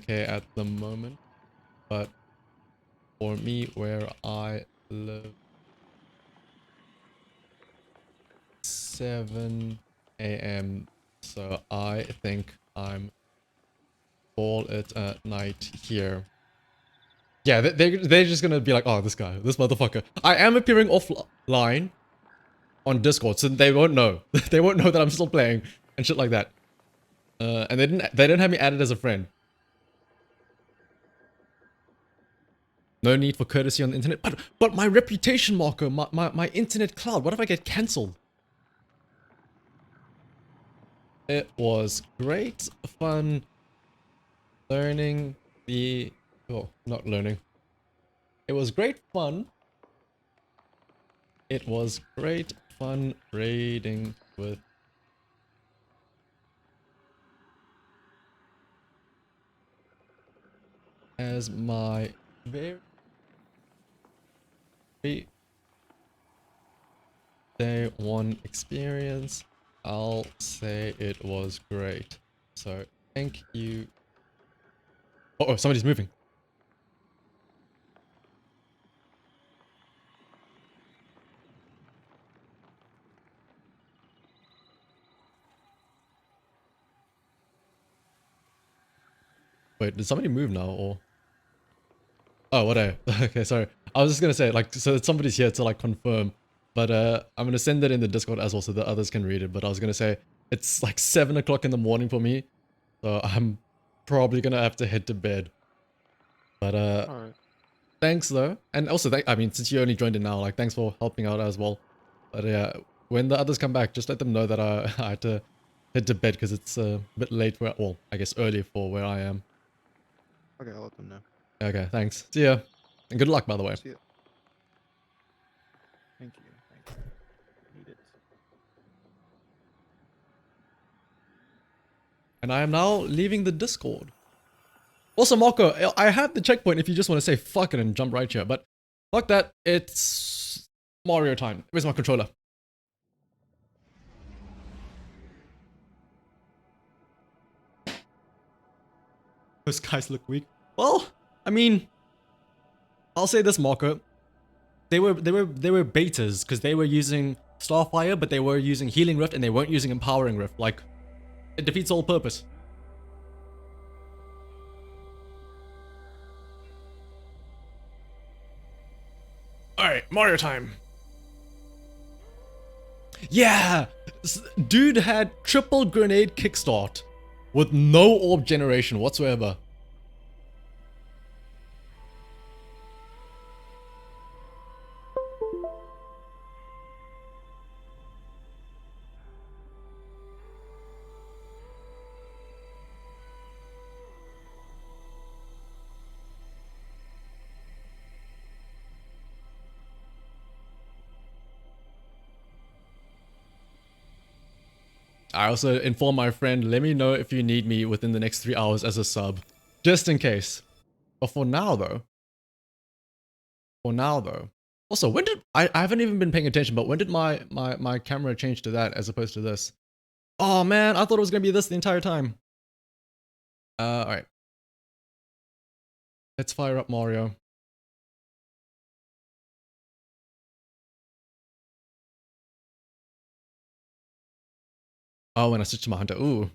okay at the moment, but for me, where I live, 7 a.m. So I think I'm call it at night here. Yeah, they're just gonna be like, oh, this guy, this motherfucker. I am appearing offline on Discord, so they won't know. They won't know that I'm still playing and shit like that. And they didn't have me added as a friend. No need for courtesy on the internet. But my reputation marker, my internet cloud, what if I get cancelled? It was great fun learning the... Oh, not learning. It was great fun. It was great fun raiding with... As my very day one experience, I'll say it was great. So thank you. Oh, somebody's moving. Wait, did somebody move now or? Oh, what okay, sorry. I was just gonna say, like, so somebody's here to, like, confirm. But, I'm gonna send it in the Discord as well so that others can read it. But I was gonna say, it's like 7 o'clock in the morning for me. So I'm probably gonna have to head to bed. But, Alright. thanks though. And also, I mean, since you only joined in now, like, thanks for helping out as well. But, yeah, when the others come back, just let them know that I had to head to bed because it's a bit late for, well, I guess early for where I am. Okay, I'll let them know. Okay, thanks. See ya. And good luck, by the way. See ya. Thank you. Thank you. Need it. And I am now leaving the Discord. Also, Marco, I have the checkpoint if you just want to say fuck it and jump right here. But fuck that. It's Mario time. Where's my controller? Those guys look weak. Well, I mean, I'll say this, Marco. They were betas because they were using Starfire, but they were using Healing Rift and they weren't using Empowering Rift. Like, it defeats all purpose. Alright, Mario time. Yeah! Dude had triple grenade kickstart with no orb generation whatsoever. I also informed my friend, let me know if you need me within the next 3 hours as a sub. Just in case. But for now though. Also, when did... I haven't even been paying attention, but when did my camera change to that as opposed to this? Oh man, I thought it was gonna be this the entire time. Alright. Let's fire up Mario. Oh, when I switched to my hunter. Ooh.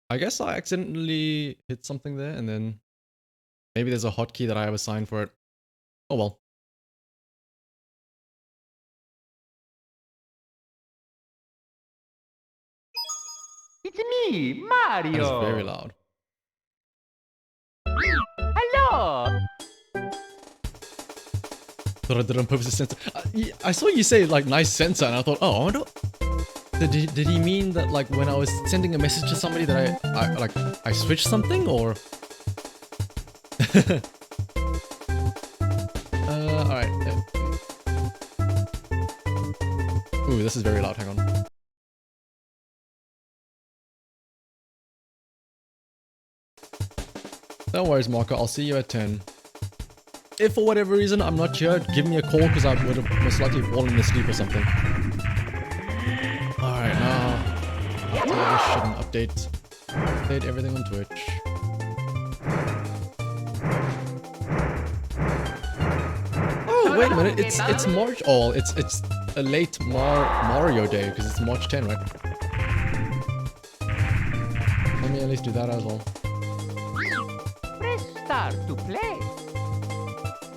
I guess I accidentally hit something there and then maybe there's a hotkey that I have assigned for it. Oh well. It's me, Mario. That is very loud. Hello. Thought I did it on purpose to censor. I saw you say like nice censor and I thought, oh, I wonder... Did he mean that like when I was sending a message to somebody that I switched something or? Alright. Ooh, this is very loud, hang on. No worries, Marco, I'll see you at 10. If for whatever reason I'm not here, give me a call because I would have most likely fallen asleep or something. Alright, now... This shouldn't update everything on Twitch. wait a minute. It's March. Oh, it's a late Mario Day because it's March 10, right? Let me at least do that as well. Press start to play.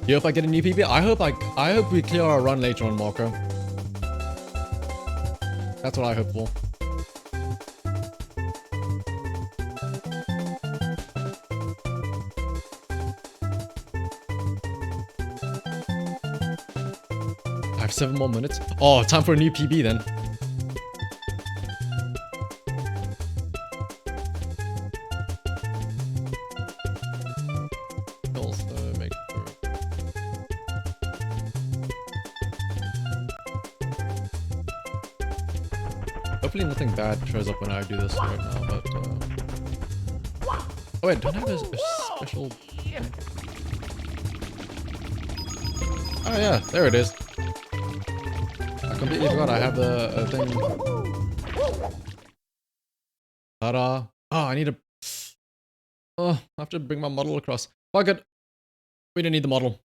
You hope I get a new PB? I hope we clear our run later on, Marco. That's what I hope for. I have 7 more minutes. Oh, time for a new PB then. Also make sure. Hopefully nothing bad shows up when I do this right now, but oh wait, don't I have a special... Oh yeah, there it is. I completely forgot I have a thing. Ta-da. Oh, I need a... Oh, I have to bring my model across. Fuck it. We don't need the model.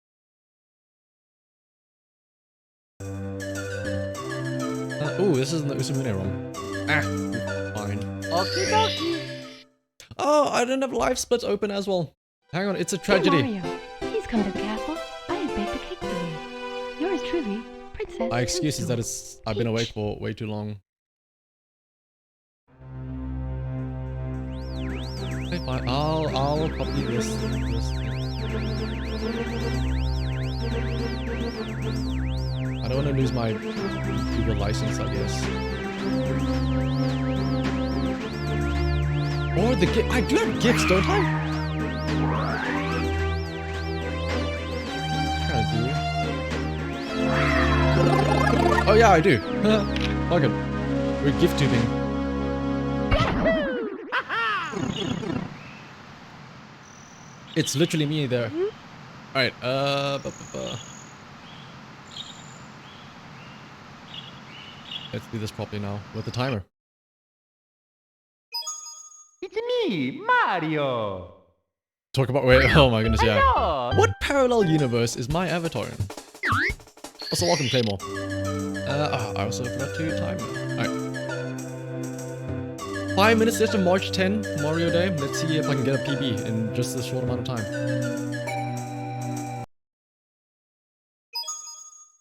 Ooh, this isn't the Usamune room. Ah, fine. Okie dokie. Oh, I don't have live splits open as well. Hang on, it's a tragedy. Mario, please come to the castle. I have baked a cake for you. Yours truly, Princess. My excuse is that Toadstool. I've been awake for way too long. Okay, fine. I'll copy this thing. I don't want to lose my YouTuber license, I guess. Or the gift. I do have gifts, don't I? Oh yeah, I do. Fuck it. We're gift tubing. It's literally me there. Alright, let's do this properly now with the timer. It's me, Mario. Talk about wait, oh my goodness, yeah. Hello. What parallel universe is my avatar in? Also, welcome, Claymore. I also forgot to time it. Alright. 5 minutes left of March 10, Mario Day. Let's see if I can get a PB in just this short amount of time.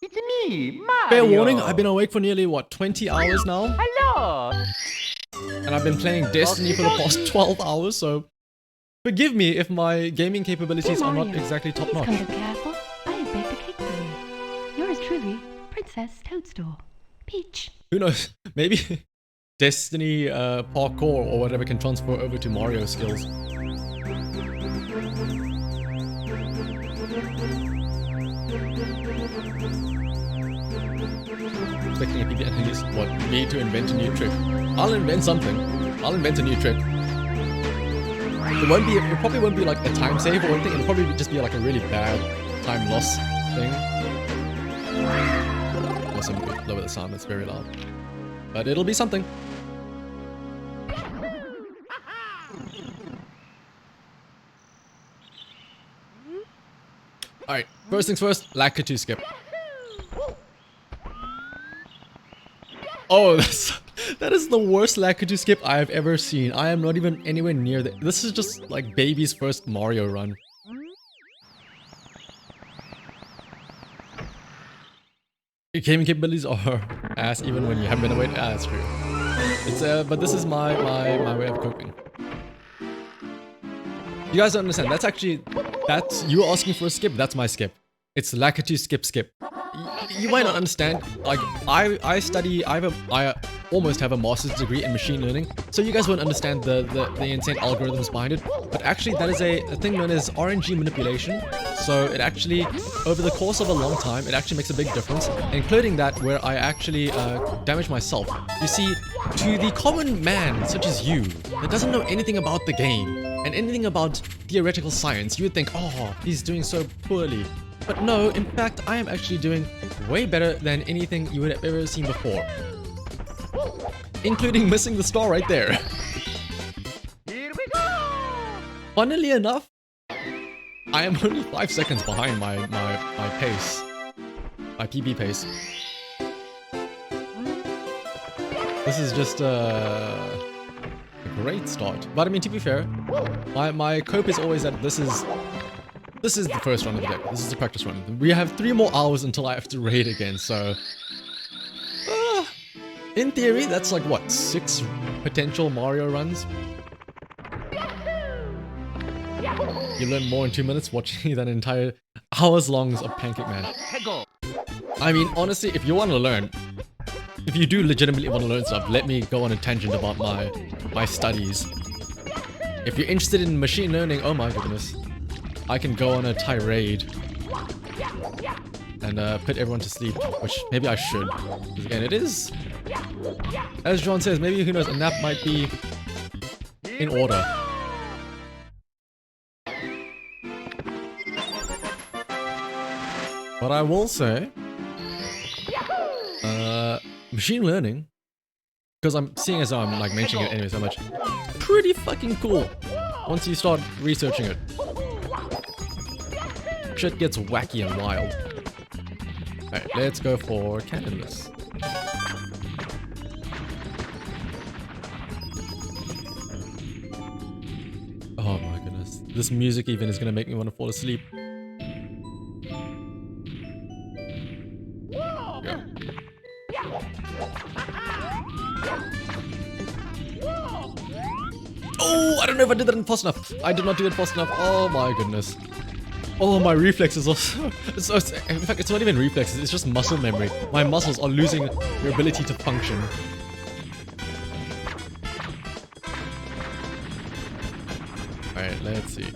It's me, Mario. Fair warning, I've been awake for nearly, what, 20 hours now? Hello. And I've been playing Destiny for the past 12 hours, so... Forgive me if my gaming capabilities Dear are not Mario, exactly please come top-notch. to the castle. I have baked a cake for you. Yours truly, Princess Toadstool. Peach. Who knows? Maybe Destiny parkour or whatever can transfer over to Mario skills. Expecting a PB and at least, what, me to invent a new trick. I'll invent something. I'll invent a new trick. It probably won't be like a time save or anything. It'll probably just be like a really bad time loss thing. Also, lower the sound, it's very loud. But it'll be something. Alright, first things first, Lakitu skip. Oh, that is the worst Lakitu skip I have ever seen. I am not even anywhere near that. This is just like baby's first Mario run. Your gaming capabilities are ass even when you haven't been awake. Ah, that's true. It's but this is my way of coping. You guys don't understand. That's you asking for a skip. That's my skip. It's Lakitu skip. You might not understand. Like I almost have a master's degree in machine learning, so you guys won't understand the insane algorithms behind it. But actually, that is a thing known as RNG manipulation. So it actually, over the course of a long time, it actually makes a big difference, including that where I actually damage myself. You see, to the common man such as you that doesn't know anything about the game and anything about theoretical science, you would think, oh, he's doing so poorly. But no, in fact, I am actually doing way better than anything you would have ever seen before. Including missing the star right there. Here we go. Funnily enough, I am only 5 seconds behind my pace. my PB pace. This is just a great start. But I mean, to be fair, my cope is always that this is the first run of the day. This is the practice run. We have 3 more hours until I have to raid again, so... in theory, that's like, what, 6 potential Mario runs? You learn more in 2 minutes watching than entire hours longs of Pancake Man. I mean, honestly, if you want to learn, if you do legitimately want to learn stuff, let me go on a tangent about my studies. If you're interested in machine learning, oh my goodness, I can go on a tirade and put everyone to sleep, which maybe I should. Because again, it is, as John says, maybe, who knows, a nap might be in order. But I will say, machine learning, because I'm seeing as I'm like mentioning it anyway so much, pretty fucking cool once you start researching it. Shit gets wacky and wild. Alright, let's go for cannonless. Oh my goodness, this music even is gonna make me want to fall asleep. Oh, I don't know if I did that fast enough. I did not do it fast enough. Oh my goodness. Oh, my reflexes are in fact, it's not even reflexes, it's just muscle memory. My muscles are losing their ability to function. Alright, let's see.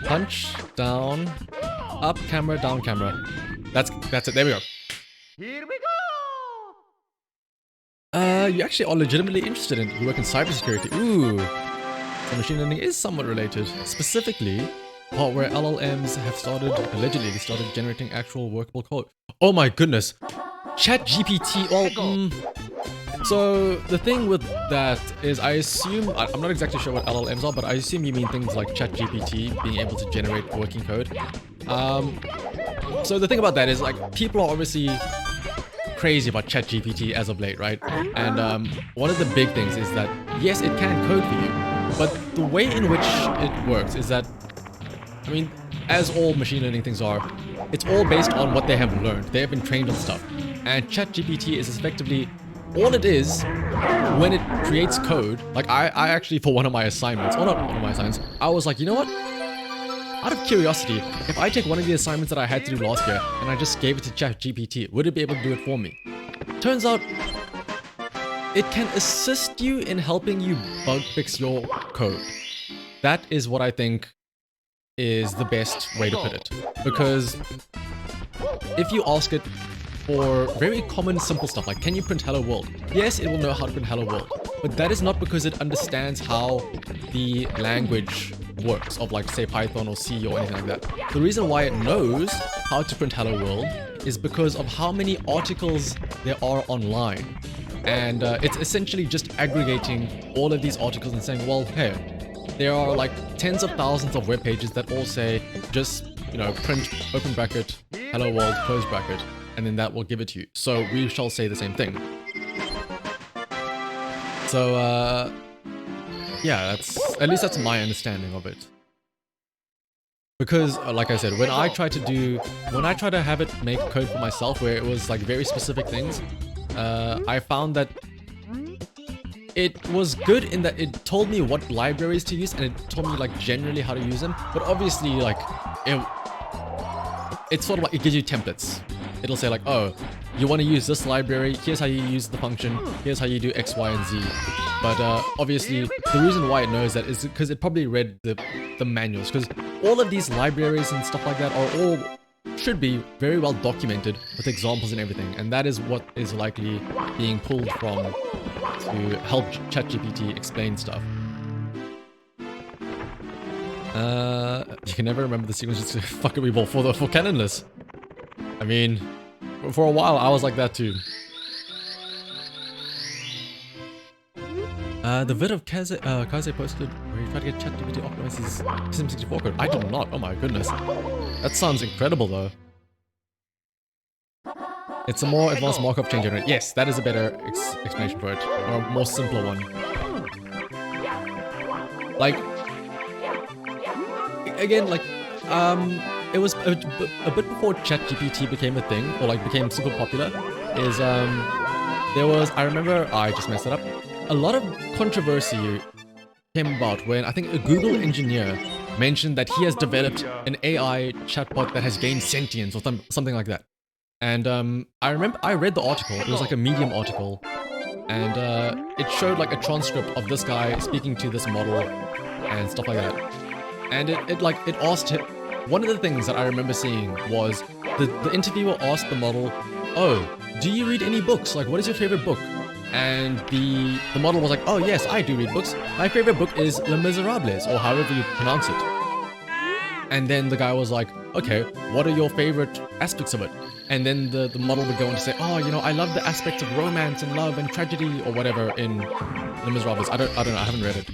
Punch, down, up camera, down camera. That's it, there we go. Here we go! You actually are legitimately interested in, you work in cybersecurity. Ooh. So machine learning is somewhat related. Specifically, part where LLMs have allegedly started generating actual workable code. Oh my goodness. ChatGPT, well, so the thing with that is I assume, I'm not exactly sure what LLMs are, but I assume you mean things like ChatGPT being able to generate working code. So the thing about that is, like, people are obviously crazy about ChatGPT as of late, right? And one of the big things is that, yes, it can code for you, but the way in which it works is that, I mean, as all machine learning things are, it's all based on what they have learned. They have been trained on stuff. And ChatGPT is effectively, all it is, when it creates code, like I actually, for one of my assignments, or not one of my assignments, I was like, you know what? Out of curiosity, if I take one of the assignments that I had to do last year and I just gave it to ChatGPT, would it be able to do it for me? Turns out, it can assist you in helping you bug fix your code. That is what I think is the best way to put it. Because if you ask it for very common, simple stuff like, can you print hello world? Yes, it will know how to print hello world. But that is not because it understands how the language works of, like, say Python or C or anything like that. The reason why it knows how to print hello world is because of how many articles there are online. And it's essentially just aggregating all of these articles and saying, well, hey, there are like tens of thousands of web pages that all say just, you know, print open bracket, hello world, close bracket, and then that will give it to you. So we shall say the same thing. So, yeah, at least that's my understanding of it. Because, like I said, when I try to have it make code for myself where it was like very specific things, I found that it was good in that it told me what libraries to use and it told me like generally how to use them. But obviously, like, it's sort of like, it gives you templates. It'll say like, oh, you want to use this library, here's how you use the function, here's how you do X, Y, and Z. But obviously, the reason why it knows that is because it probably read the manuals. Because all of these libraries and stuff like that are all, should be very well documented with examples and everything. And that is what is likely being pulled from to help ChatGPT explain stuff. You can never remember the sequence, just fuck it, we ball for Canonless. I mean, for a while I was like that too. The vid of Kaze posted where he tried to get ChatGPT to optimize his Sim64 code. I did not. Oh my goodness. That sounds incredible though. It's a more advanced markup chain generator. Yes, that is a better explanation for it. Or a more simpler one. Like, again, like, it was a bit before ChatGPT became a thing, or like became super popular, is, there was, I remember, I just messed it up, a lot of controversy came about when I think a Google engineer mentioned that he has developed an AI chatbot that has gained sentience or something like that. And I remember I read the article. It was like a Medium article, and it showed like a transcript of this guy speaking to this model and stuff like that. And it asked him. One of the things that I remember seeing was the interviewer asked the model, "Oh, do you read any books? Like, what is your favorite book?" And the model was like, "Oh yes, I do read books. My favorite book is Les Miserables, or however you pronounce it." And then the guy was like, "Okay, what are your favorite aspects of it?" And then the model would go on to say, "Oh, you know, I love the aspects of romance and love and tragedy or whatever in Les Miserables." I don't know, I haven't read it.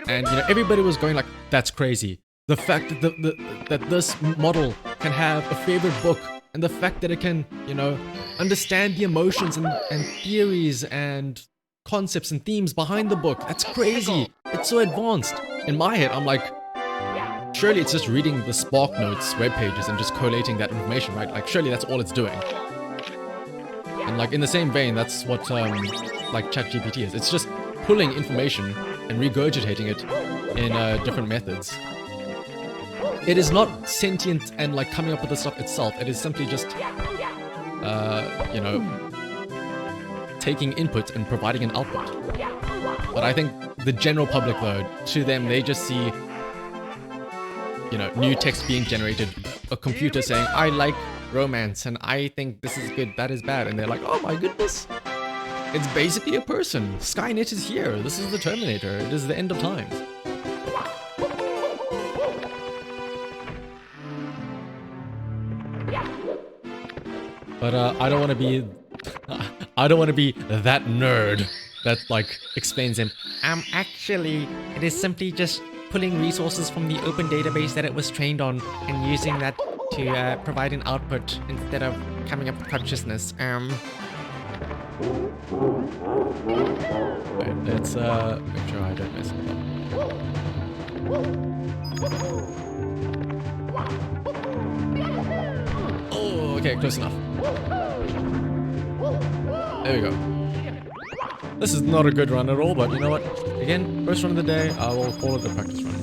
And you know, everybody was going like, "That's crazy. The fact that that this model can have a favorite book, and the fact that it can, you know, understand the emotions and theories and concepts and themes behind the book, that's crazy. It's so advanced." In my head, I'm like, surely it's just reading the Spark Notes web pages and just collating that information, right? Like, surely that's all it's doing. And like, in the same vein, that's what like ChatGPT is. It's just pulling information and regurgitating it in different methods. It is not sentient and like coming up with the stuff itself. It is simply just, you know, taking input and providing an output. But I think the general public, though, to them, they just see, you know, new text being generated, a computer saying, "I like romance and I think this is good, that is bad," and they're like, "Oh my goodness, it's basically a person. Skynet is here. This is the Terminator. It is the end of times." But I don't want to be, I don't want to be that nerd that like explains him. Actually, it is simply just pulling resources from the open database that it was trained on and using that to provide an output instead of coming up with consciousness. Wait, let's make sure I don't mess it up. Oh, okay, close enough. There we go. This is not a good run at all, but you know what? Again, first run of the day, I will call it a practice run.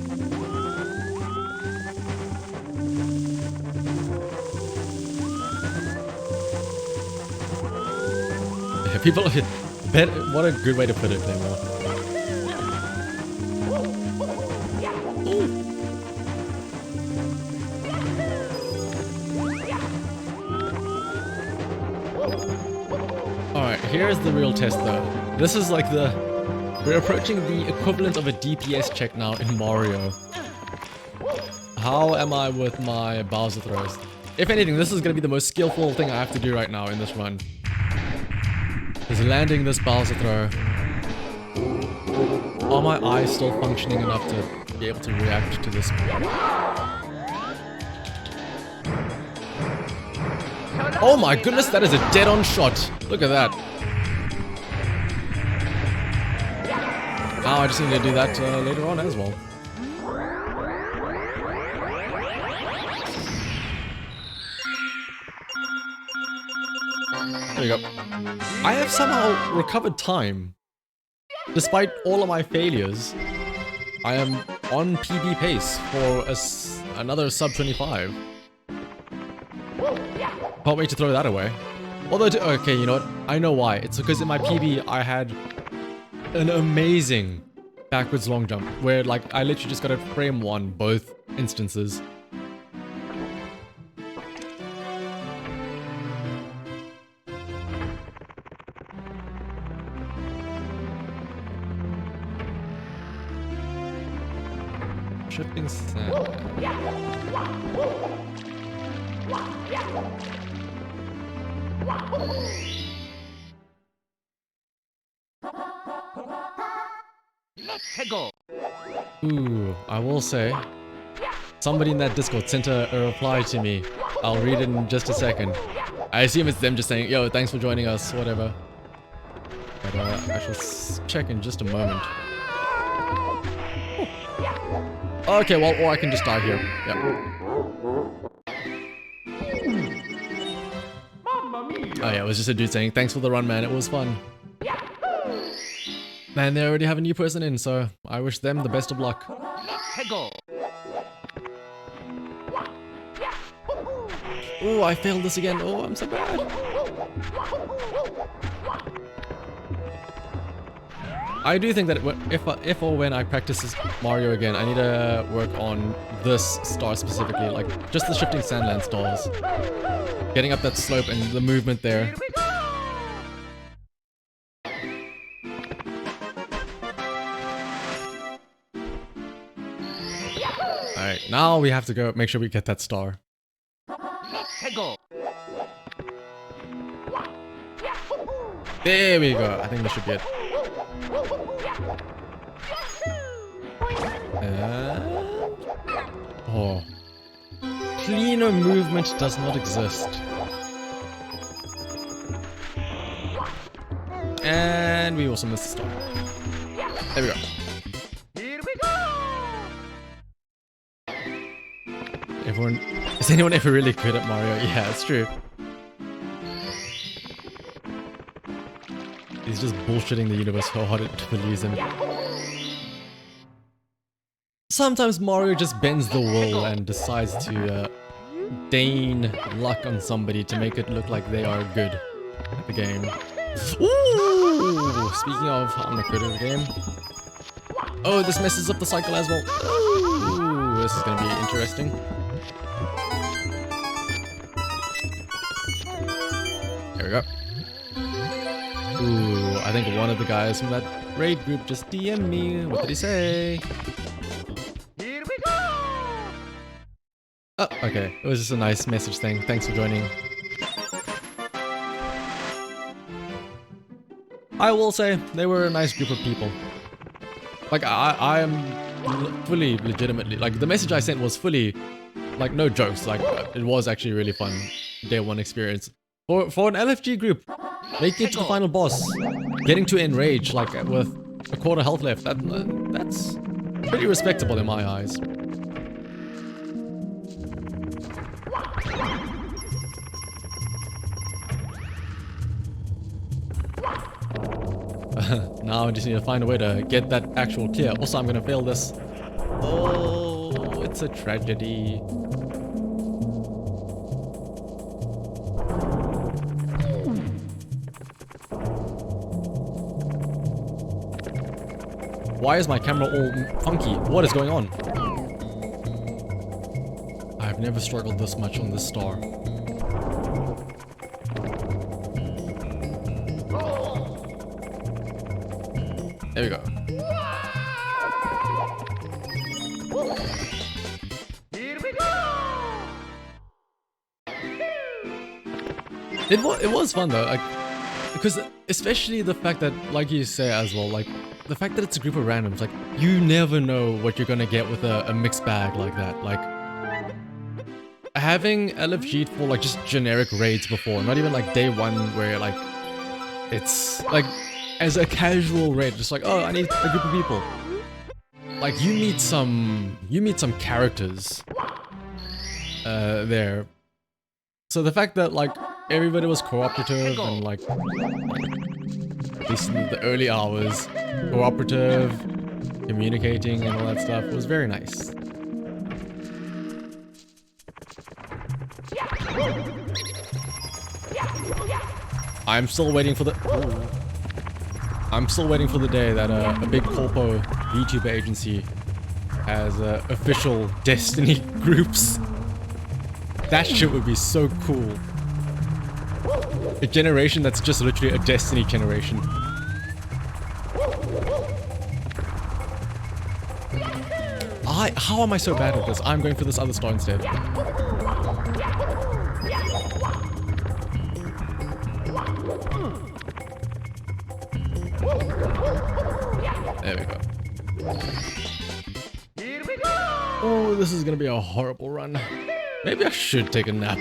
Yeah, people, what a good way to put it, Claymore. Alright, here's the real test though. This is like we're approaching the equivalent of a DPS check now in Mario. How am I with my Bowser throws? If anything, this is gonna be the most skillful thing I have to do right now in this run. Is landing this Bowser throw. Are my eyes still functioning enough to be able to react to this? Oh my goodness, that is a dead-on shot. Look at that. Now I just need to do that later on as well. There you go. I have somehow recovered time. Despite all of my failures, I am on PB pace for another sub 25. Can't wait to throw that away. Although, okay, you know what? I know why. It's because in my PB, I had an amazing backwards long jump where, like, I literally just got a frame 1 both instances. Shifting sand. 최고. Ooh, I will say, somebody in that Discord sent a reply to me. I'll read it in just a second. I assume it's them just saying, yo, thanks for joining us, whatever. But I shall check in just a moment. Okay, well, or I can just die here. Yeah. Oh yeah, it was just a dude saying, thanks for the run, man, it was fun. Man, they already have a new person in, so I wish them the best of luck. 최고. Oh, I failed this again. Oh, I'm so bad. I do think that if or when I practice this Mario again, I need to work on this star specifically, like just the shifting sandland stars. Getting up that slope and the movement there. Alright, now we have to go make sure we get that star. 최고. There we go. I think this should be it. Oh. Cleaner movement does not exist. And we also missed the star. There we go. Here we go. Is anyone ever really good at Mario? Yeah, it's true. He's just bullshitting the universe so hard to believe him. Sometimes Mario just bends the will and decides to deign luck on somebody to make it look like they are good at the game. Ooh! Speaking of, I'm not good at the game. Oh, this messes up the cycle as well. Ooh, this is gonna be interesting. There we go. Ooh, I think one of the guys from that raid group just DM'd me. What did he say? Here we go. Oh, okay. It was just a nice message thing. Thanks for joining. I will say, they were a nice group of people. Like, I am fully, legitimately, like, the message I sent was fully, like, no jokes. Like, it was actually really fun. Day one experience. For an LFG group, making it to the final boss, getting to Enrage, like, with a quarter health left, that's pretty respectable in my eyes. Now I just need to find a way to get that actual clear. Also, I'm gonna fail this. Oh, it's a tragedy. Why is my camera all funky? What is going on? I've never struggled this much on this star. There we go. Here we go. It was fun though, like, because especially the fact that, like you say as well, like the fact that it's a group of randoms, like you never know what you're gonna get with a mixed bag like that. Like having LFG for like just generic raids before, not even like day one where like it's like as a casual raid, just like, oh, I need a group of people. Like you meet some characters there. So the fact that like everybody was cooperative and like at least in the early hours, cooperative, communicating and all that stuff was very nice. I'm still waiting for the day that a big corpo VTuber agency has official Destiny groups. That shit would be so cool. A generation that's just literally a Destiny generation. How am I so bad at this? I'm going for this other star instead. There we go. Here we go! Oh, this is gonna be a horrible run. Maybe I should take a nap.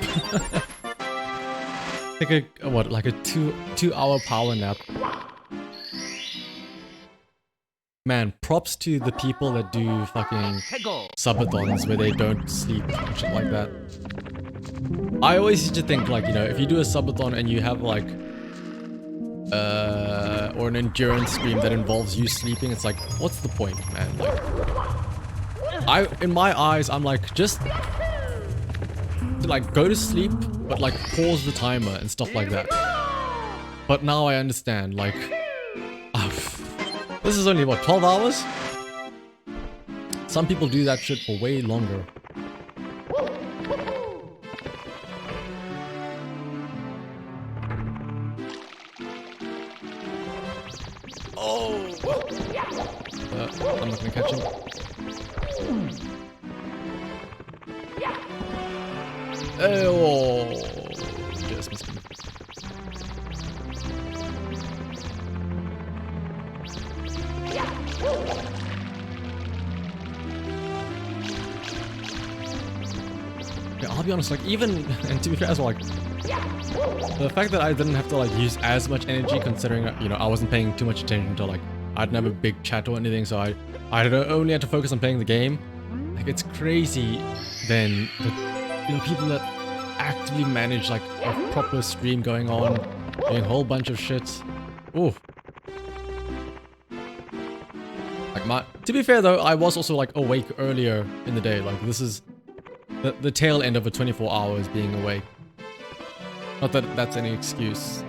Take a what, like a two-hour power nap. Man, props to the people that do fucking Go! subathons where they don't sleep and shit like that. I always used to think like, you know, if you do a subathon and you have like or an endurance stream that involves you sleeping, it's like, what's the point, man? Like, in my eyes, I'm like, just to like go to sleep, but like pause the timer and stuff like that. But now I understand, like, this is only what, 12 hours? Some people do that shit for way longer. Oh! I'm not gonna catch him. Oh! Just missed him. Yeah, I'll be honest, like, even, and to be fair as well, like, the fact that I didn't have to, like, use as much energy considering, you know, I wasn't paying too much attention to, like, I didn't have a big chat or anything, so I only had to focus on playing the game. Like, it's crazy then, you know, people that actively manage, like, a proper stream going on, doing a whole bunch of shit. Ooh. Like, to be fair though, I was also, like, awake earlier in the day. Like, this is the tail end of a 24 hours being awake. Not that that's any excuse.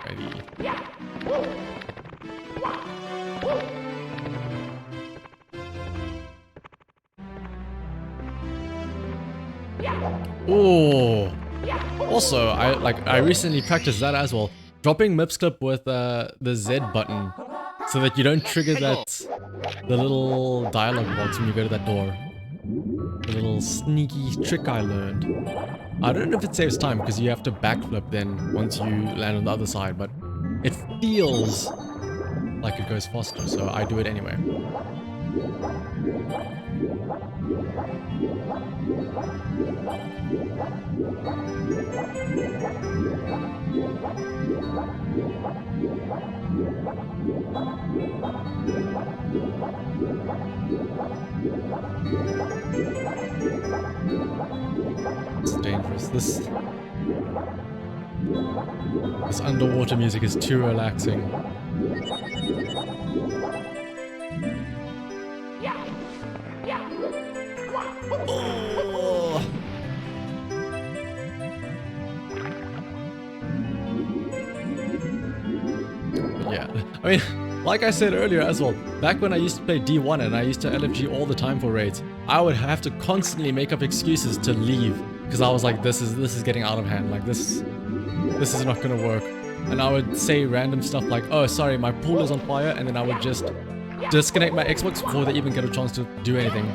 Ready. Oh. Also, I recently practiced that as well. Dropping MIPS clip with the Z button so that you don't trigger the little dialogue box when you go to that door. The little sneaky trick I learned. I don't know if it saves time because you have to backflip then once you land on the other side, but it feels like it goes faster, so I do it anyway. It's dangerous. This underwater music is too relaxing. Oh. Yeah, I mean, like I said earlier as well, back when I used to play D1 and I used to LFG all the time for raids, I would have to constantly make up excuses to leave because I was like, this is getting out of hand, like this is not gonna work. And I would say random stuff like, oh sorry, my pool is on fire, and then I would just disconnect my Xbox before they even get a chance to do anything.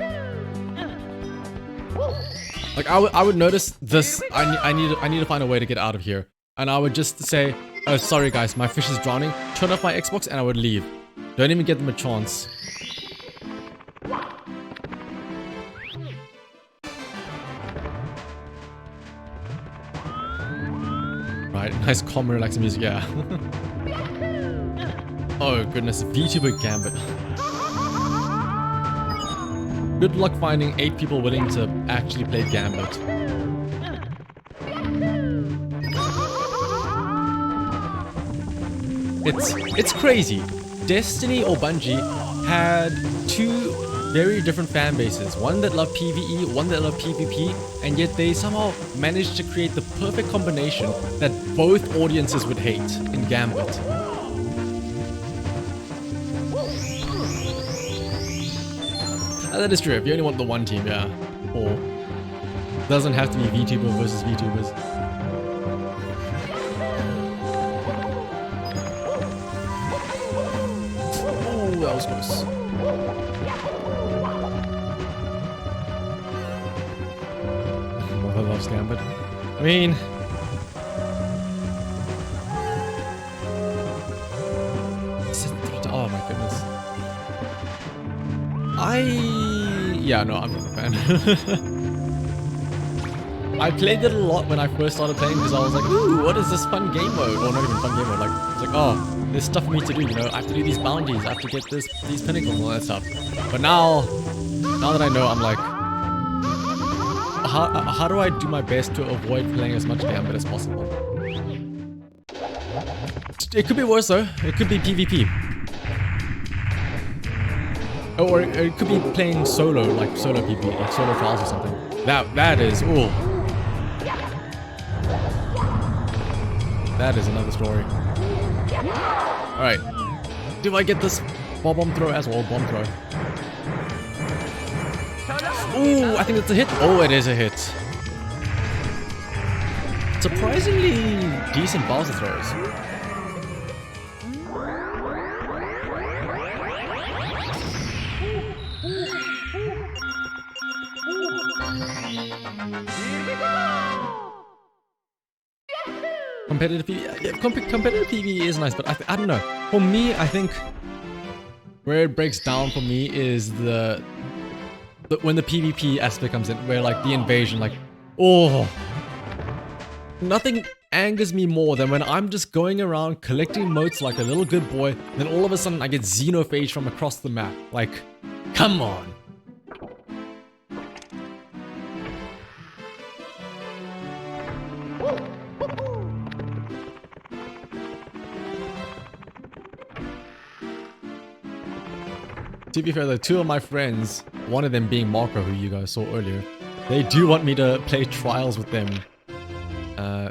Like I would notice this, I need to find a way to get out of here, and I would just say, oh sorry guys, my fish is drowning, turn off my Xbox, and I would leave. Don't even give them a chance. Right, nice calm relaxing music, yeah. Oh goodness, VTuber Gambit. Good luck finding 8 people willing to actually play Gambit. It's crazy. Destiny or Bungie had 2 very different fan bases. One that loved PvE, one that loved PvP, and yet they somehow managed to create the perfect combination that both audiences would hate in Gambit. That is true, if you only want the one team, yeah. Or it doesn't have to be VTuber versus VTubers. Oh, that was close. Mother loves Gambit. I mean, Yeah, no, I'm not a fan. I played it a lot when I first started playing because I was like, ooh, what is this fun game mode? Or not even fun game mode, like, it's like, oh, there's stuff for me to do, you know, I have to do these bounties, I have to get these pinnacles and all that stuff. But now that I know, I'm like, how do I do my best to avoid playing as much Gambit as possible? It could be worse though, it could be PvP. Or it could be playing solo, like solo PvP, like solo trials or something. That is, ooh. That is another story. Alright. Do I get this bomb throw as well? Bomb throw. Ooh, I think it's a hit. Oh, it is a hit. Surprisingly decent Bowser throws. Competitive PvE, yeah, competitive PvE is nice, but I don't know. For me, I think where it breaks down for me is the when the PvP aspect comes in, where like the invasion, like, oh, nothing angers me more than when I'm just going around collecting motes like a little good boy, and then all of a sudden I get xenophage from across the map. Like, come on. To be fair though, two of my friends, one of them being Marco, who you guys saw earlier, they do want me to play trials with them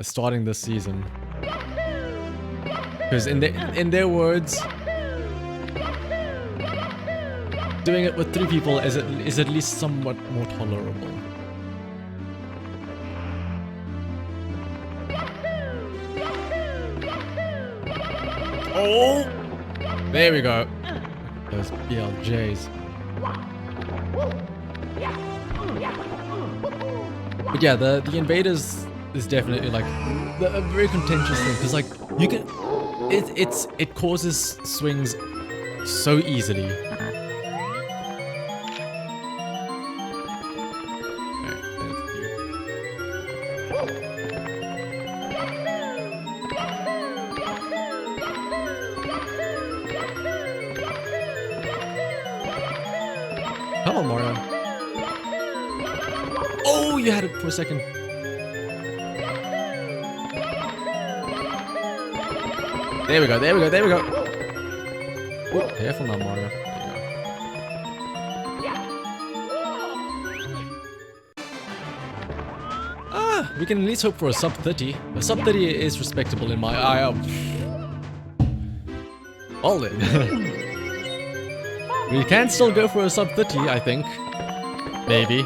starting this season. Because in their words, doing it with 3 people is at least somewhat more tolerable. Oh! There we go. Those BLJs. But yeah, the invaders is definitely like a very contentious thing because like you can, it causes swings so easily. Come on, Mario. Oh, you had it for a second. There we go, there we go, there we go. Ooh, careful now, Mario. There you go. Ah, we can at least hope for a sub 30. A sub 30 is respectable in my eye. All in. We can still go for a sub 30, I think. Maybe.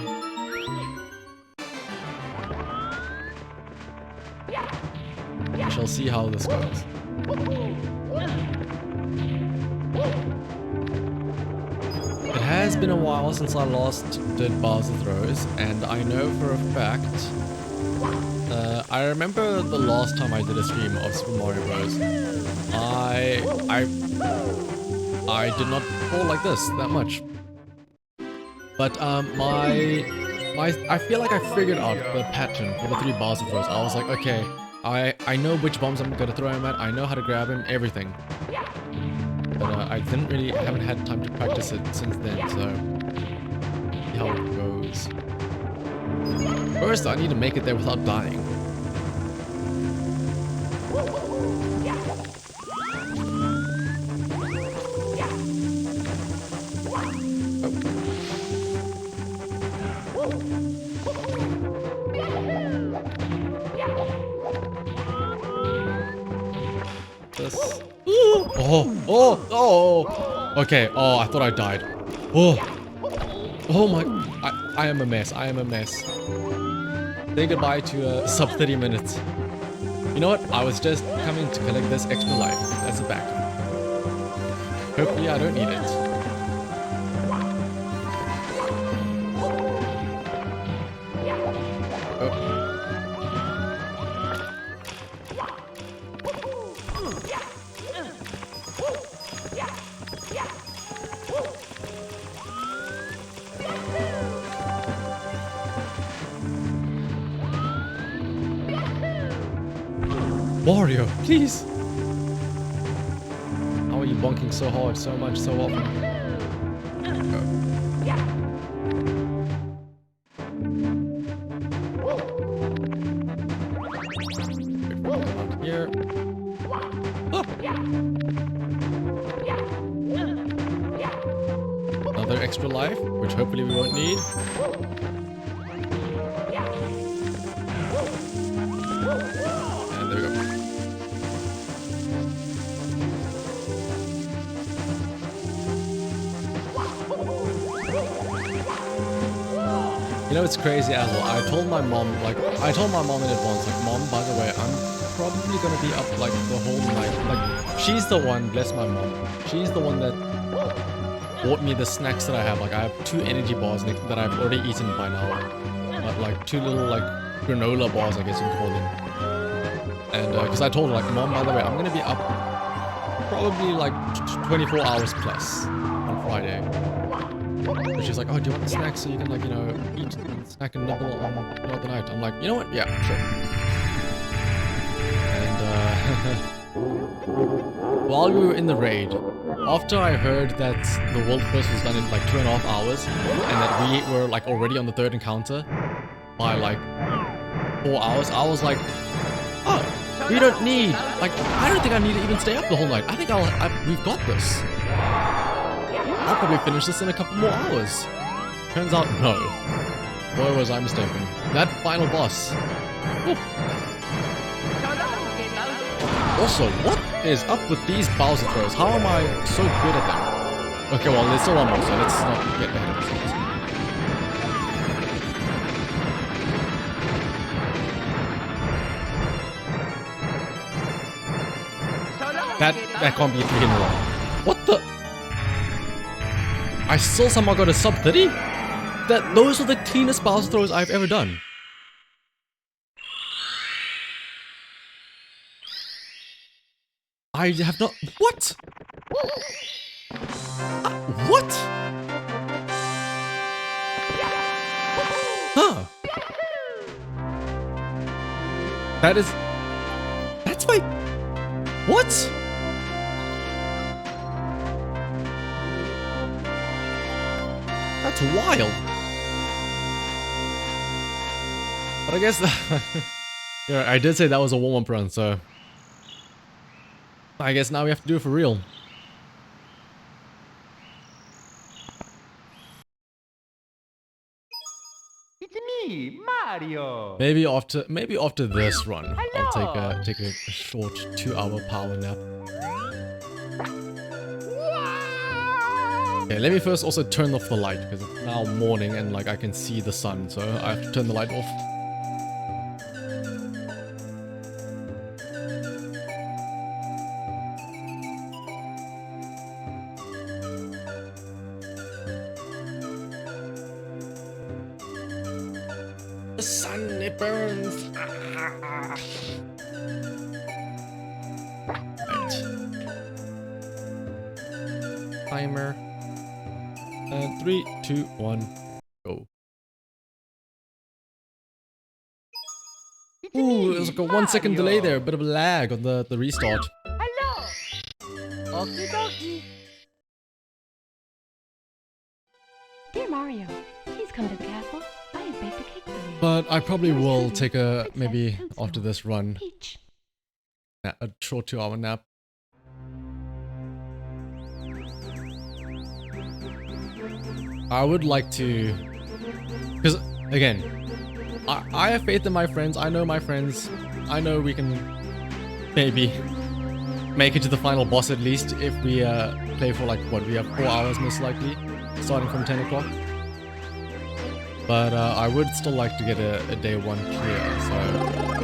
We shall see how this goes. It has been a while since I last did Bowser throws, and I know for a fact... I remember the last time I did a stream of Super Mario Bros. I did not fall like this that much. But I feel like I figured out the pattern for the 3 Bowser throws. I was like, okay, I know which bombs I'm gonna throw him at, I know how to grab him, everything. But I haven't had time to practice it since then, so see how it goes. First, I need to make it there without dying. Oh. Okay. Oh, I thought I died. Oh my. I am a mess. I am a mess. Say goodbye to sub 30 minutes. You know what? I was just coming to collect this extra life. That's a fact. Hopefully I don't need it. Wario, please. How are you bonking so hard, so much, so often? Out here. Ah. Another extra life, which hopefully we won't need. And there we go. You know, it's crazy as well. I told my mom in advance, like, Mom, by the way, I'm probably gonna be up, like, the whole night. Like, she's the one, bless my mom, she's the one that bought me the snacks that I have. Like, I have 2 energy bars that I've already eaten by now. But, like, 2 little, like, granola bars, I guess you can call them. And, because I told her, like, Mom, by the way, I'm gonna be up probably, like, 24 hours plus on Friday. And she's like, oh, do you want the snacks so you can, like, you know, eat and snack and nibble on throughout the night? I'm like, you know what? Yeah, sure. And, while we were in the raid, after I heard that the world first was done in, like, 2.5 hours, and that we were, like, already on the 3rd encounter by, like, 4 hours, I was like, oh, we don't need, like, I don't think I need to even stay up the whole night. I think we've got this. I'll probably finish this in a couple more hours. Turns out, no. Boy, was I mistaken. That final boss. Oof. Also, what is up with these Bowser throws? How am I so good at them? Okay, well, there's still one more, so let's not get ahead of ourselves. That can't be 3 in a row. What the? I still somehow got a sub 30? Those are the cleanest Bowser throws I've ever done. I have not. What? What? Huh. That's my. What? That's wild. But I guess yeah, I did say that was a warm-up run, so I guess now we have to do it for real. It's me, Mario. Maybe after this run, I'll take a short 2-hour power nap. Okay, let me first also turn off the light because it's now morning and, like, I can see the sun, so I have to turn the light off. The sun, it burns. Ah. Right. Timer. 3, 2, 1, go. Ooh, there's like a 1 second delay there, a bit of a lag on the restart. Hello. Okie dokie. Dear Mario, please come to the castle. I have baked a cake for you. But I probably Yours will truly, take a, Princess maybe Toadstool. after this run, Peach. a short 2-hour nap. I would like to, because again, I have faith in my friends. I know my friends. I know we can maybe make it to the final boss at least if we play for, like, what, we have 4 hours most likely, starting from 10 o'clock. But I would still like to get a day 1 clear, so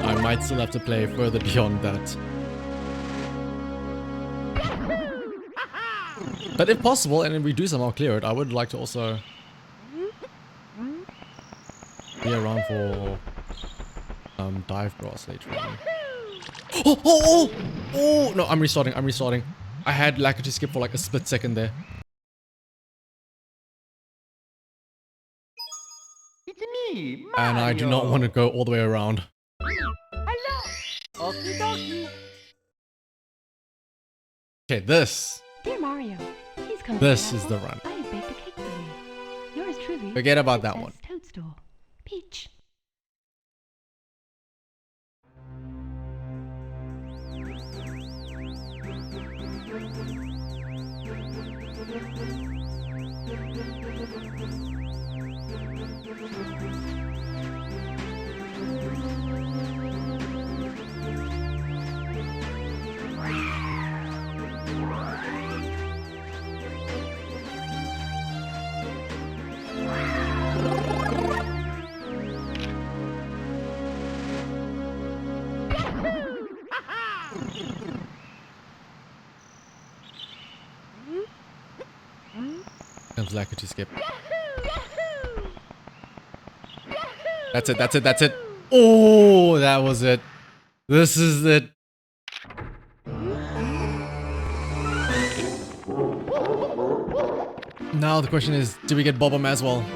I might still have to play further beyond that. But if possible, and if we do somehow clear it, I would like to also be around for dive grass later on. Oh! No, I'm restarting. I had Lackey skip for like a split second there. It's me, Mario. And I do not want to go all the way around. Hello. Okie dokie. Okay, this. Dear Mario, please come This to is the run. I have baked a cake for you. Yours truly. Forget about that Princess one. Toadstool. Peach. Comes Lucky to skip. That's it, that's it, that's it. Oh, that was it. This is it. Now the question is, do we get Bob-omb as well?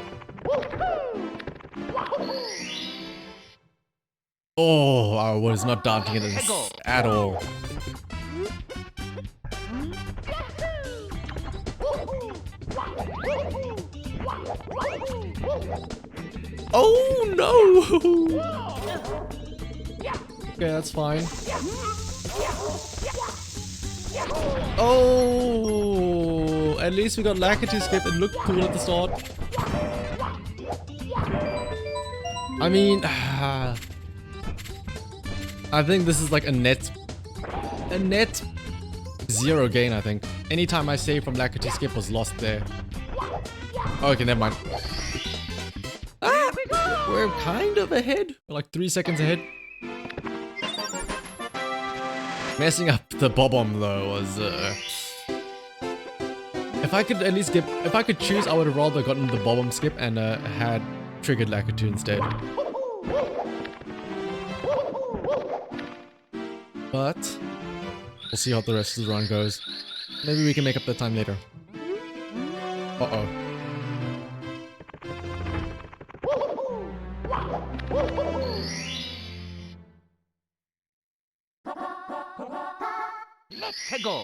Oh, I was not doubting it at all. Oh no! Okay, that's fine. Oh, at least we got Lakitu skip. It looked cool at the start. I mean, I think this is like a net zero gain. I think anytime I save from Lakitu skip was lost there. Okay, never mind. We're kind of ahead. We're like 3 seconds ahead. Messing up the Bob-omb though was if I could at least get, if I could choose, I would have rather gotten the Bob-omb skip and had triggered Lakitu instead. But we'll see how the rest of the run goes. Maybe we can make up the time later. Uh-oh. Let's go.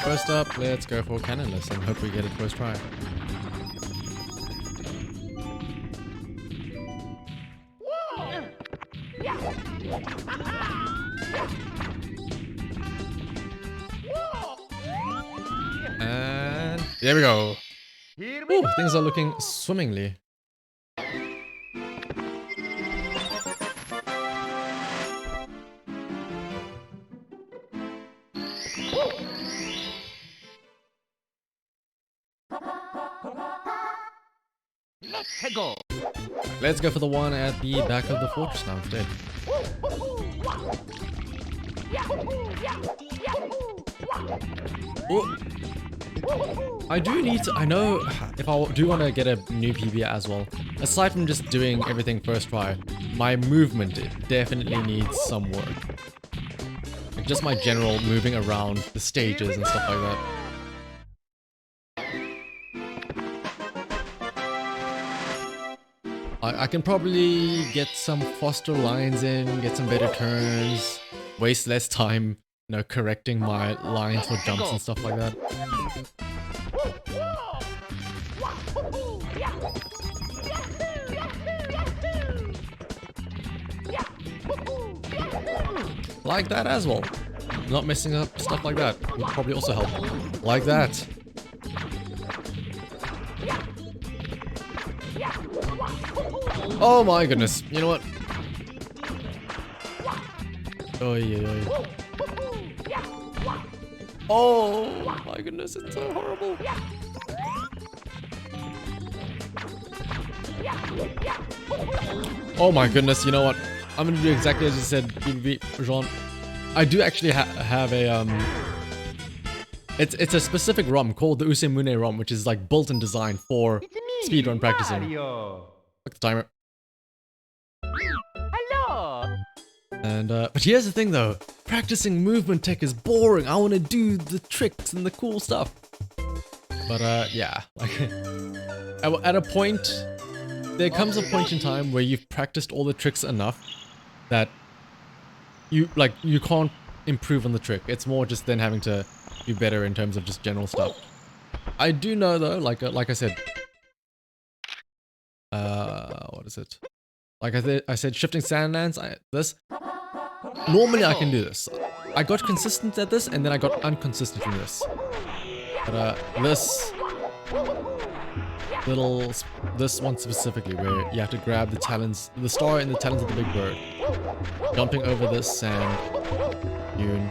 First up, let's go for Cannonless and hope we get it first try. And there we go. Here we Ooh, go. things are looking swimmingly. Let's go. Let's go for the one at the back of the fortress now instead. Oh. I do need to, I know if I do want to get a new PB as well, aside from just doing everything first try, my movement definitely needs some work. Like just my general moving around the stages and stuff like that. I can probably get some faster lines in, get some better turns, waste less time, you know, correcting my lines for jumps and stuff like that. Like that as well. Not messing up stuff like that would probably also help. Like that. Oh my goodness. You know what? Oy, oy, oy. Oh my goodness, it's so horrible. Oh my goodness, you know what? I'm gonna do exactly as you said, BBB, Jean. I do actually have a it's a specific ROM called the Usemune ROM, which is like built and designed for It's me, speedrun practicing. Mario. Fuck the timer. Hello. And but here's the thing though, practicing movement tech is boring. I want to do the tricks and the cool stuff. But yeah, like at a point, there comes a point in time where you've practiced all the tricks enough that you can't improve on the trick. It's more just then having to be better in terms of just general stuff. I do know though, like I said, what is it? Like I said, shifting sand lands. Normally I can do this. I got consistent at this, and then I got inconsistent in this. But this one specifically, where you have to grab the talons, the star and the talons of the big bird, jumping over this sand dune,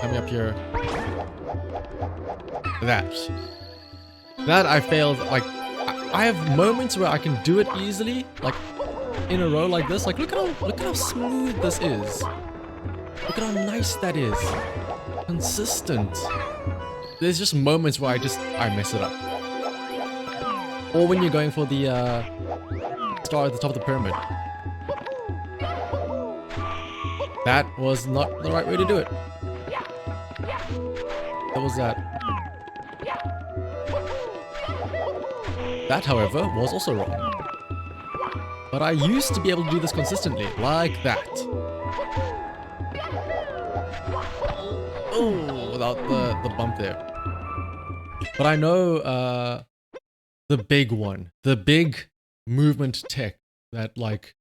coming up here. That I failed. Like I have moments where I can do it easily, like in a row like this. Like look at how smooth this is. Look at how nice that is. Consistent. There's just moments where I mess it up. Or when you're going for the star at the top of the pyramid. That was not the right way to do it. What was that? That, however, was also wrong. But I used to be able to do this consistently, like that. Oh, without the bump there. But I know the big one, the big movement tech that like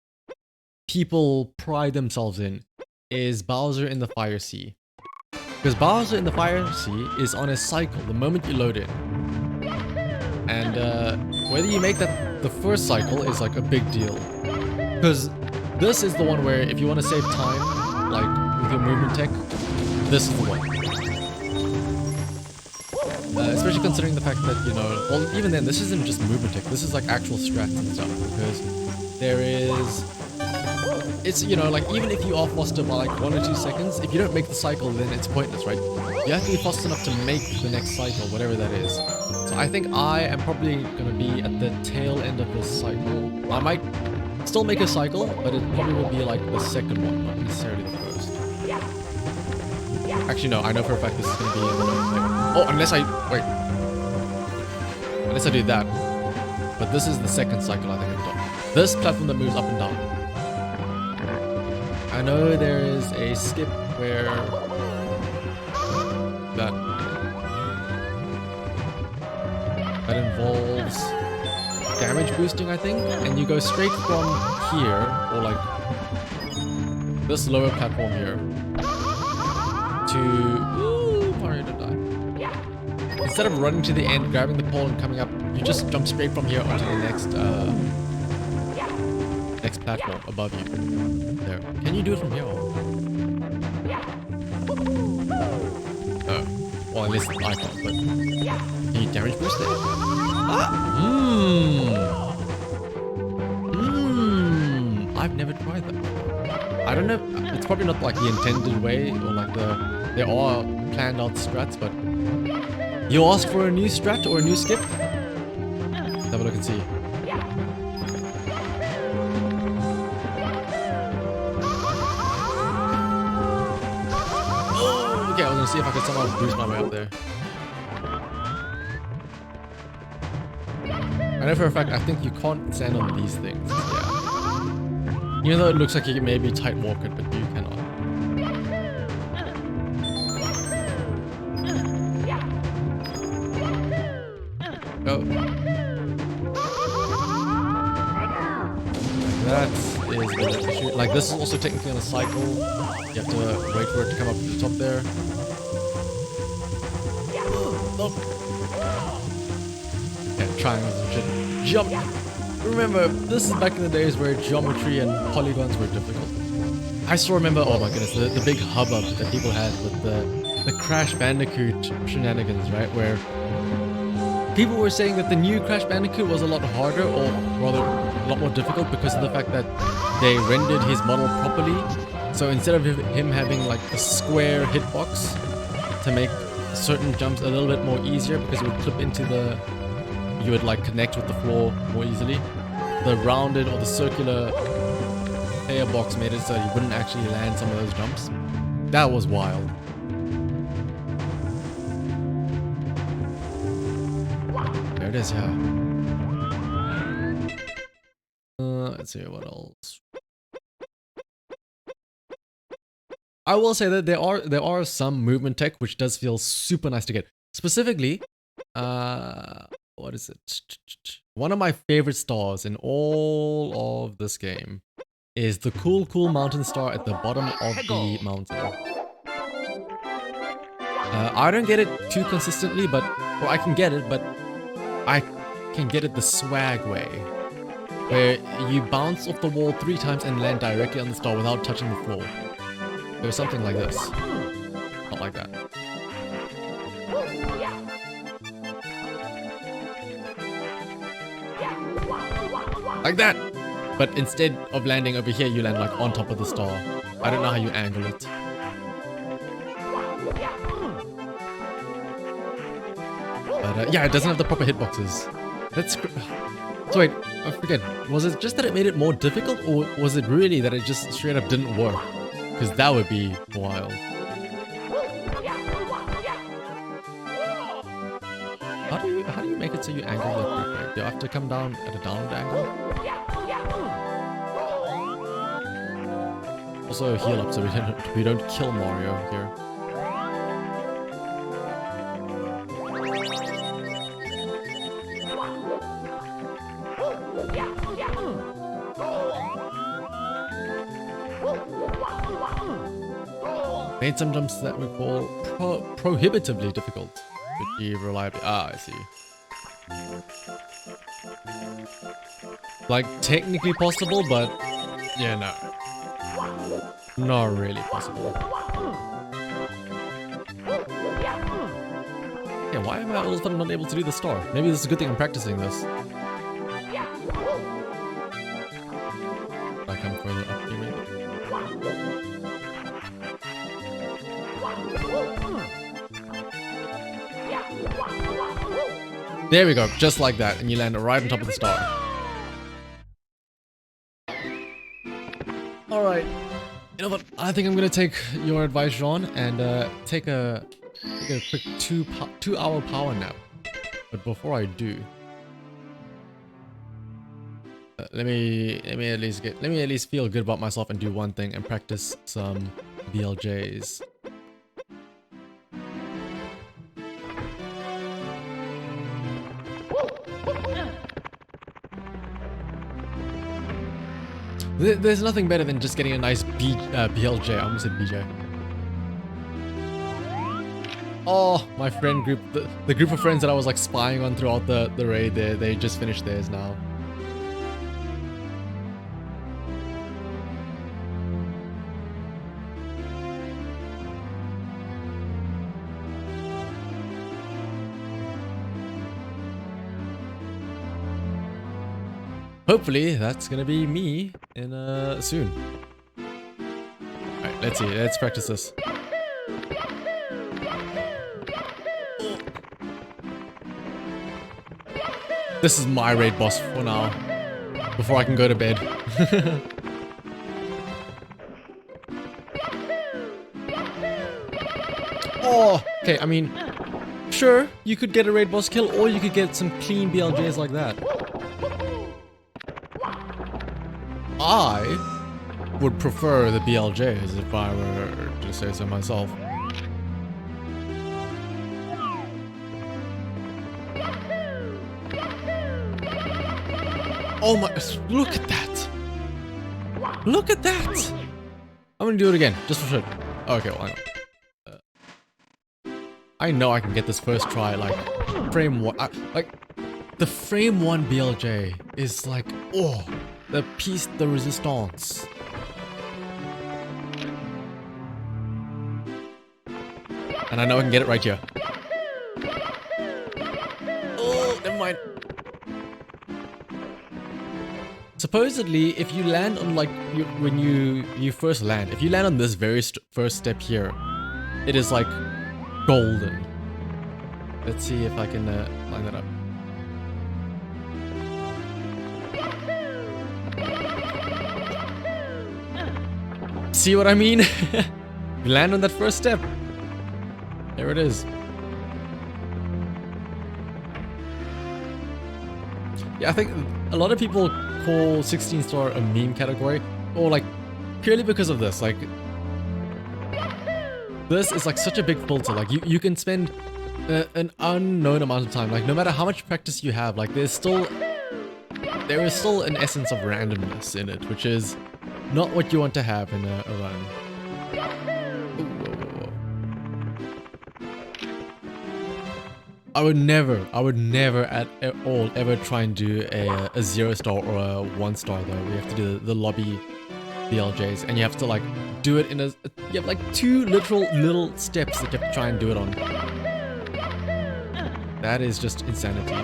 people pride themselves in is Bowser in the Fire Sea. Because Bowser in the Fire Sea is on a cycle the moment you load in. And whether you make that the first cycle is like a big deal. Because this is the one where if you want to save time, like with your movement tech, this is the one. Especially considering the fact that, you know, well, even then, this isn't just movement tech, this is like actual strats and stuff, because there is, it's, you know, like, even if you are faster by like 1 or 2 seconds, if you don't make the cycle, then it's pointless, right? You have to be fast enough to make the next cycle, whatever that is. So I think I am probably going to be at the tail end of this cycle. I might still make a cycle, but it probably will be like the second one, not necessarily the first. Actually, no, I know for a fact this is going to be the like, oh, unless I do that. But this is the second cycle I think I've done. This platform that moves up and down. I know there is a skip where that involves damage boosting, I think, and you go straight from here, or like this lower platform here, to Mario to die. Instead of running to the end, grabbing the pole and coming up, you just jump straight from here onto the next platform above you. There. Can you do it from here? Oh. Well, at least I can't, but can you damage boost there? I've never tried that. I don't know. It's probably not like the intended way, or like there are planned out strats, but you ask for a new strat or a new skip? Let's have a look and see. Oh, okay, I was gonna see if I could somehow boost my way up there. I know for a fact, I think you can't stand on these things. Yeah. Even though it looks like you can maybe tight walk it, but you cannot. Go. That is the issue. Like, this is also technically on a cycle. You have to wait for it to come up to the top there. Nope. Yeah, triangles and shit. Jump! Remember, this is back in the days where geometry and polygons were difficult. I still remember, oh my goodness, the big hubbub that people had with the Crash Bandicoot shenanigans, right? Where people were saying that the new Crash Bandicoot was a lot harder, or rather a lot more difficult, because of the fact that they rendered his model properly. So instead of him having like a square hitbox to make certain jumps a little bit more easier, because it would clip into you would like connect with the floor more easily, the rounded or the circular player box made it so you wouldn't actually land some of those jumps. That was wild. There it is, yeah. Let's see what else. I will say that there are some movement tech which does feel super nice to get. Specifically, what is it? One of my favorite stars in all of this game is the cool mountain star at the bottom of the mountain. I don't get it too consistently, but or I can get it, but I can get it the swag way, where you bounce off the wall 3 times and land directly on the star without touching the floor. There's something like this. Not like that. Like that! But instead of landing over here, you land like on top of the star. I don't know how you angle it. But yeah, it doesn't have the proper hitboxes. That's... So wait, I forget. Was it just that it made it more difficult, or was it really that it just straight up didn't work? Because that would be wild. How do you make it so you angle the quick way? Do you have to come down at a downward angle? Also heal up so we don't kill Mario here. Made some jumps that we call prohibitively difficult. Would be reliably. Ah, I see. Like technically possible, but yeah, no. Not really possible. Yeah, why am I all of a sudden not able to do the star? Maybe this is a good thing I'm practicing this. I come further up here, maybe. There we go, just like that, and you land right on top of the star. Alright, you know what, I think I'm gonna take your advice, Jean, and take a quick 2-hour power nap. But before I do, let me at least feel good about myself and do one thing and practice some BLJs. There's nothing better than just getting a nice BLJ. I almost said BJ. Oh, my friend group, the group of friends that I was like spying on throughout the raid there, they just finished theirs now. Hopefully, that's gonna be me in soon. Alright, let's see. Let's practice this. This is my raid boss for now. Before I can go to bed. Oh, okay, I mean, sure, you could get a raid boss kill, or you could get some clean BLJs like that. I would prefer the BLJs if I were to say so myself. Oh my, look at that! Look at that! I'm gonna do it again, just for sure. Okay, well, hang on. I know I can get this first try, like, frame 1. Like, the frame 1 BLJ is like, oh, the piece de resistance. And I know I can get it right here. Oh, never mind. Supposedly, if you land on like, when you first land, if you land on this very first step here, it is like golden. Let's see if I can line that up. See what I mean? We land on that first step. There it is. Yeah, I think a lot of people call 16 star a meme category, or like purely because of this. Like, this is like such a big filter. Like, you can spend an unknown amount of time. Like, no matter how much practice you have, like there is still an essence of randomness in it, which is not what you want to have in a run. Ooh, whoa, whoa, whoa. I would never at all ever try and do a 0 star or a 1 star though. We have to do the lobby DLJs, and you have to like do it in you have like 2 literal little steps that you have to try and do it on. That is just insanity.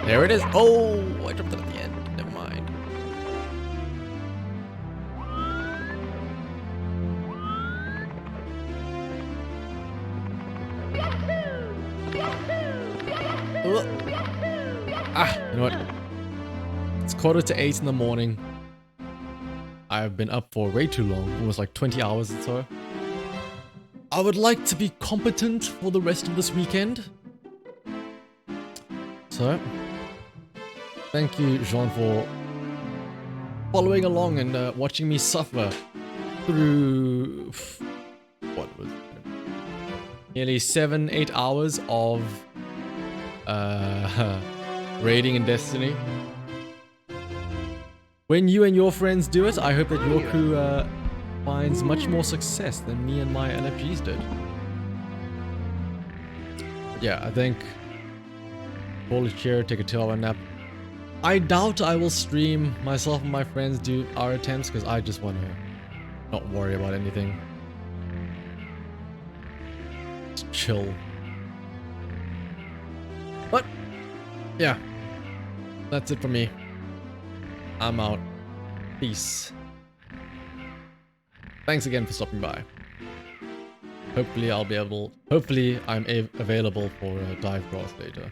There it is. Oh, I dropped it at the end. Never mind. Ugh. Ah, you know what? It's 7:45 in the morning. I've been up for way too long, almost like 20 hours or so. I would like to be competent for the rest of this weekend. So, thank you, Jean, for following along and watching me suffer through what was it? Nearly 7-8 hours of raiding in Destiny. When you and your friends do it, I hope that your crew finds much more success than me and my LFGs did. But yeah, I think call a chair, take a 2-hour nap. I doubt I will stream myself and my friends do our attempts because I just want to not worry about anything. Just chill. But yeah, that's it for me. I'm out. Peace. Thanks again for stopping by. Hopefully I'm available for dive cross later.